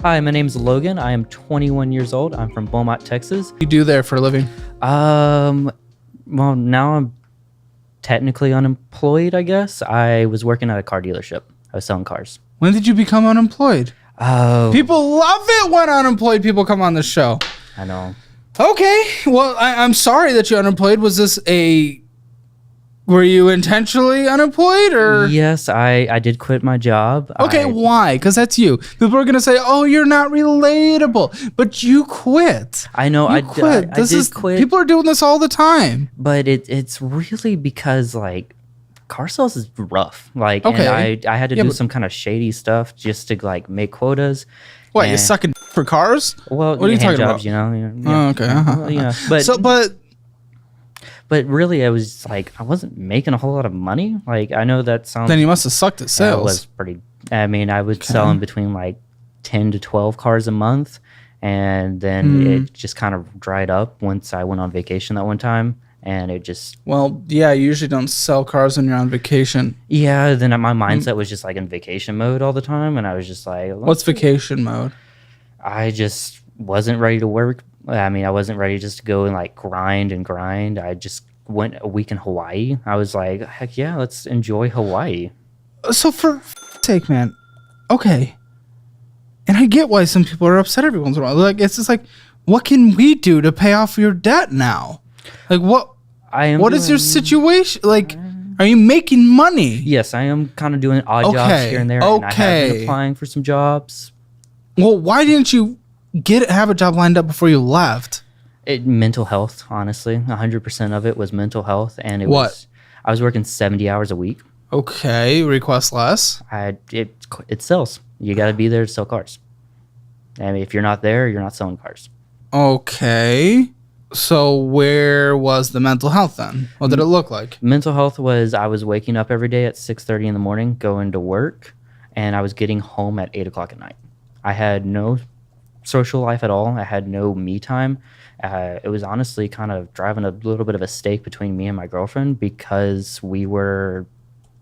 Hi, my name is Logan. I am 21 years old. I'm from Beaumont, Texas. What do you do there for a living? Well, now I'm technically unemployed, I guess. I was working at a car dealership. I was selling cars. When did you become unemployed? Oh, People love it when unemployed people come on the show. I know. Okay, well, I'm sorry that you're unemployed. Were you intentionally unemployed or? Yes, I did quit my job. Okay, why? Because that's you. People are gonna say, "Oh, you're not relatable," but you quit. I know. You quit. I did quit. People are doing this all the time. But it's really because like car sales is rough. Like, Okay. and I had to do some kind of shady stuff just to like make quotas. What, you And- sucking for cars? Well, What are you hand talking jobs, about? Yeah. Oh, okay. Well, yeah. But really, I was like, I wasn't making a whole lot of money. Like, I know that sounds. Then you must have sucked at It sales. was pretty. I mean, I was selling between like 10 to 12 cars a month, and then it just kind of dried up once I went on vacation that one time, and it just. Well, yeah, you usually don't sell cars when you're on vacation. Yeah, then my mindset was just like in vacation mode all the time, and I was just like, What's vacation mode? I just wasn't ready to work. I mean, I wasn't ready just to go and like grind and grind. I just went a week in Hawaii. I was like, heck yeah, let's enjoy Hawaii. So for sake, man, okay. And I get why some people are upset every once in a while. Like, it's just like, what can we do to pay off your debt now? Like, what is your situation? Like, are you making money? Yes, I am kind of doing odd jobs here and there. And I have been applying for some jobs. Well, why didn't you have a job lined up before you left? Mental health, honestly. 100% of it was mental health. And I was working 70 hours a week. Okay, request less. It sells. You got to be there to sell cars. And if you're not there, you're not selling cars. Okay. So where was the mental health then? What did it look like? Mental health was I was waking up every day at 6:30 in the morning, going to work, and I was getting home at 8 o'clock at night. I had no social life at all. I had no me time. It was honestly kind of driving a little bit of a stake between me and my girlfriend because we were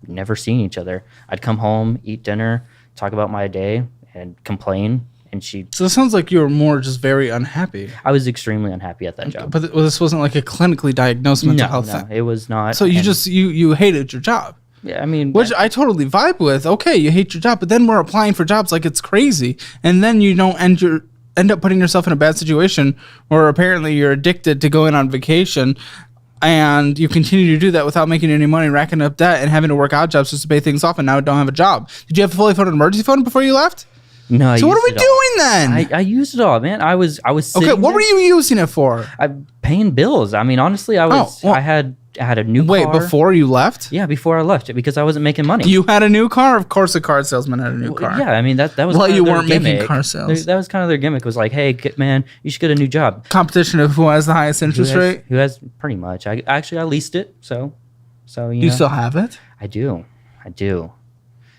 never seeing each other. I'd come home, eat dinner, talk about my day, and complain. And So it sounds like you were more just very unhappy. I was extremely unhappy at that job. But this wasn't like a clinically diagnosed mental health thing. No, it was not. So you hated your job. Yeah, I mean, which I totally vibe with. Okay, you hate your job, but then we're applying for jobs like it's crazy, and then you don't end up putting yourself in a bad situation where apparently you're addicted to going on vacation, and you continue to do that without making any money, racking up debt, and having to work odd jobs just to pay things off, and now don't have a job. Did you have a fully funded emergency fund before you left? No. So what are we doing then? I used it all, man. I was okay. What were you using it for? Paying bills. I mean, honestly, I had a new car. Wait, before you left? Yeah, before I left, because I wasn't making money. You had a new car? Of course, a car salesman had a new car. Yeah, I mean that was. Well, kind you of their weren't gimmick. making car sales. That was kind of their gimmick. Was like, hey, man, you should get a new job. Competition of who has the highest interest rate. Who has pretty much? I leased it, so you still have it? I do.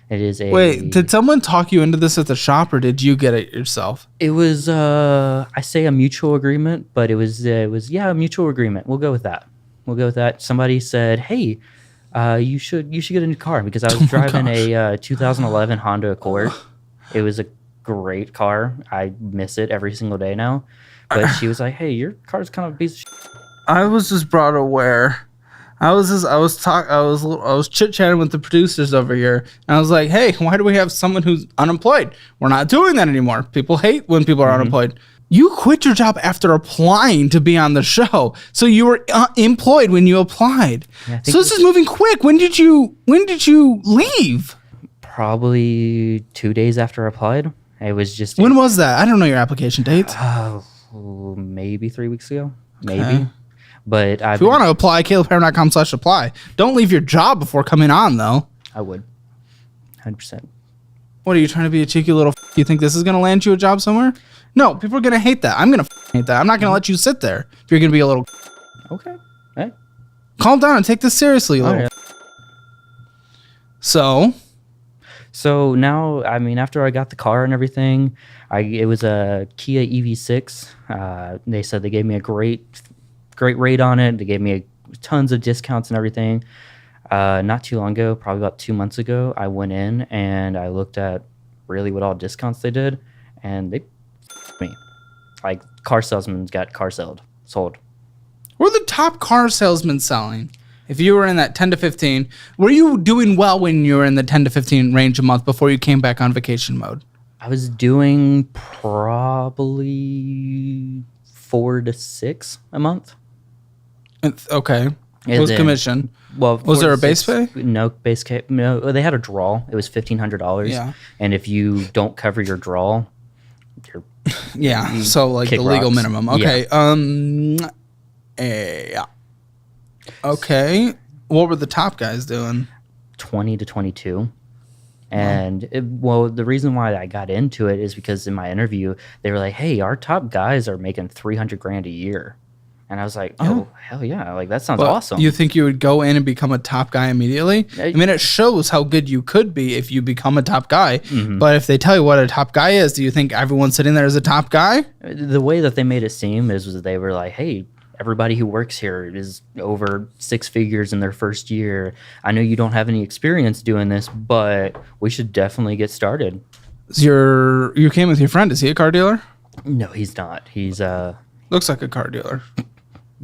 It is a. Wait, did someone talk you into this at the shop, or did you get it yourself? It was I say a mutual agreement, but it was a mutual agreement. We'll go with that. Somebody said, "Hey, you should get a new car," because I was driving a 2011 Honda Accord. It was a great car. I miss it every single day now. But she was like, "Hey, your car's kind of a piece of shit." I was just brought aware. I was chit-chatting with the producers over here, and I was like, "Hey, why do we have someone who's unemployed? We're not doing that anymore. People hate when people are unemployed." You quit your job after applying to be on the show, so you were employed when you applied. Yeah, so this is moving quick. When did you leave? Probably 2 days after I applied. It was just. When was that? I don't know your application date. Maybe 3 weeks ago. Maybe. But if you want to apply, calebharron.com/apply. Don't leave your job before coming on, though. I would. 100%. What, are you trying to be a cheeky little You think this is going to land you a job somewhere? No, people are going to hate that. I'm going to hate that. I'm not going to let you sit there if you're going to be a little Okay. Hey. Calm down and take this seriously, little right. So now, I mean, after I got the car and everything, it was a Kia EV6. They said they gave me a great rate on it. They gave me tons of discounts and everything. Not too long ago, probably about 2 months ago, I went in and I looked at really what all discounts they did, and they me. Like car salesmen got sold. What are the top car salesmen selling? If you were in that 10 to 15, were you doing well when you were in the 10 to 15 range a month before you came back on vacation mode? I was doing probably 4 to 6 a month. Okay. What was commission? Well, was there a base pay? No base pay. No, they had a draw. It was $1,500. Yeah. And if you don't cover your draw, you're yeah. So like the legal minimum. Okay. Yeah. Okay. What were the top guys doing? 20 to 22. And the reason why I got into it is because in my interview, they were like, hey, our top guys are making $300,000 a year. And I was like, oh, hell yeah. Like, that sounds awesome. You think you would go in and become a top guy immediately? I mean, it shows how good you could be if you become a top guy. Mm-hmm. But if they tell you what a top guy is, do you think everyone sitting there is a top guy? The way that they made it seem was they were like, hey, everybody who works here is over 6 figures in their first year. I know you don't have any experience doing this, but we should definitely get started. You came with your friend. Is he a car dealer? No, he's not. He's looks like a car dealer.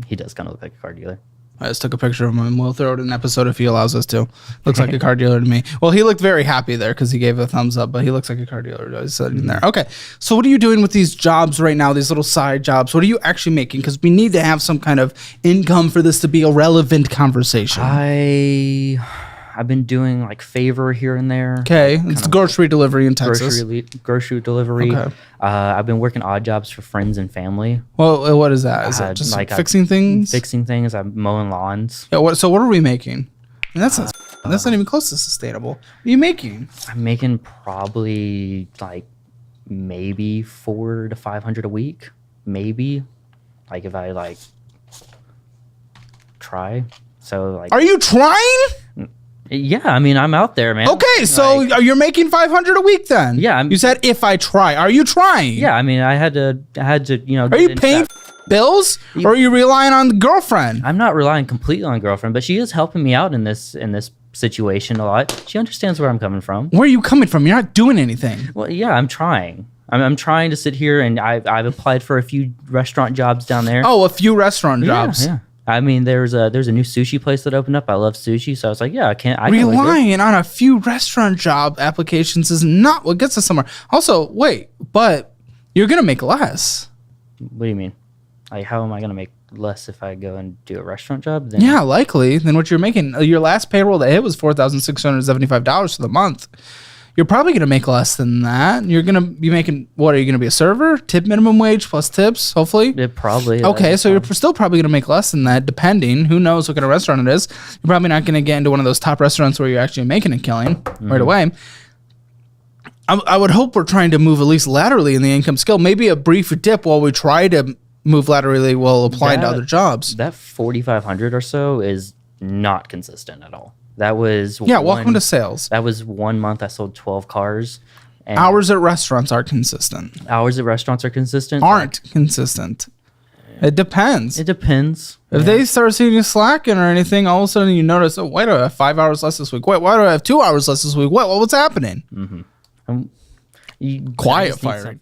He does kind of look like a car dealer. I just took a picture of him. We'll throw it in an episode if he allows us to. Looks like a car dealer to me. Well, he looked very happy there because he gave a thumbs up, but he looks like a car dealer. I said in there. Okay. So what are you doing with these jobs right now, these little side jobs? What are you actually making? Because we need to have some kind of income for this to be a relevant conversation. I've been doing like favor here and there. Okay. It's grocery delivery in Texas. Grocery delivery. Okay. I've been working odd jobs for friends and family. Well, what is that? Is that just like fixing things? Fixing things. I'm mowing lawns. Yeah, so what are we making? I mean, that's not even close to sustainable. What are you making? I'm making probably like maybe $400 to $500 a week. Maybe. Like if I like try. So like. Are you trying? Yeah, I mean, I'm out there, man. Okay, so you're making $500 a week then? Yeah. You said if I try. Are you trying? Yeah, I mean, I had to, Are you paying bills, or are you relying on the girlfriend? I'm not relying completely on girlfriend, but she is helping me out in this situation a lot. She understands where I'm coming from. Where are you coming from? You're not doing anything. Well, yeah, I'm trying. I'm trying to sit here, and I've applied for a few restaurant jobs down there. Oh, a few restaurant jobs. Yeah. I mean, there's a new sushi place that opened up. I love sushi, so I was like, yeah, I can relying on a few restaurant job applications is not what gets us somewhere. Also, wait, but you're gonna make less. What do you mean? Like, how am I gonna make less if I go and do a restaurant job? Then yeah, likely than what you're making. Your last payroll that hit was $4,675 for the month. You're probably going to make less than that. You're going to be making, what, are you going to be a server? Tip minimum wage plus tips, hopefully? It probably. Okay, so you're still probably going to make less than that, depending. Who knows what kind of restaurant it is. You're probably not going to get into one of those top restaurants where you're actually making a killing right away. I would hope we're trying to move at least laterally in the income scale. Maybe a brief dip while we try to move laterally while applying to other jobs. That 4,500 or so is not consistent at all. That was welcome to sales. That was 1 month I sold 12 cars. And hours at restaurants are consistent. Hours at restaurants are consistent? Aren't consistent. It depends. It depends. If they start seeing you slacking or anything, all of a sudden you notice, oh, why do I have 5 hours less this week? Wait, why do I have 2 hours less this week? What's happening? Mm-hmm. Quiet firing.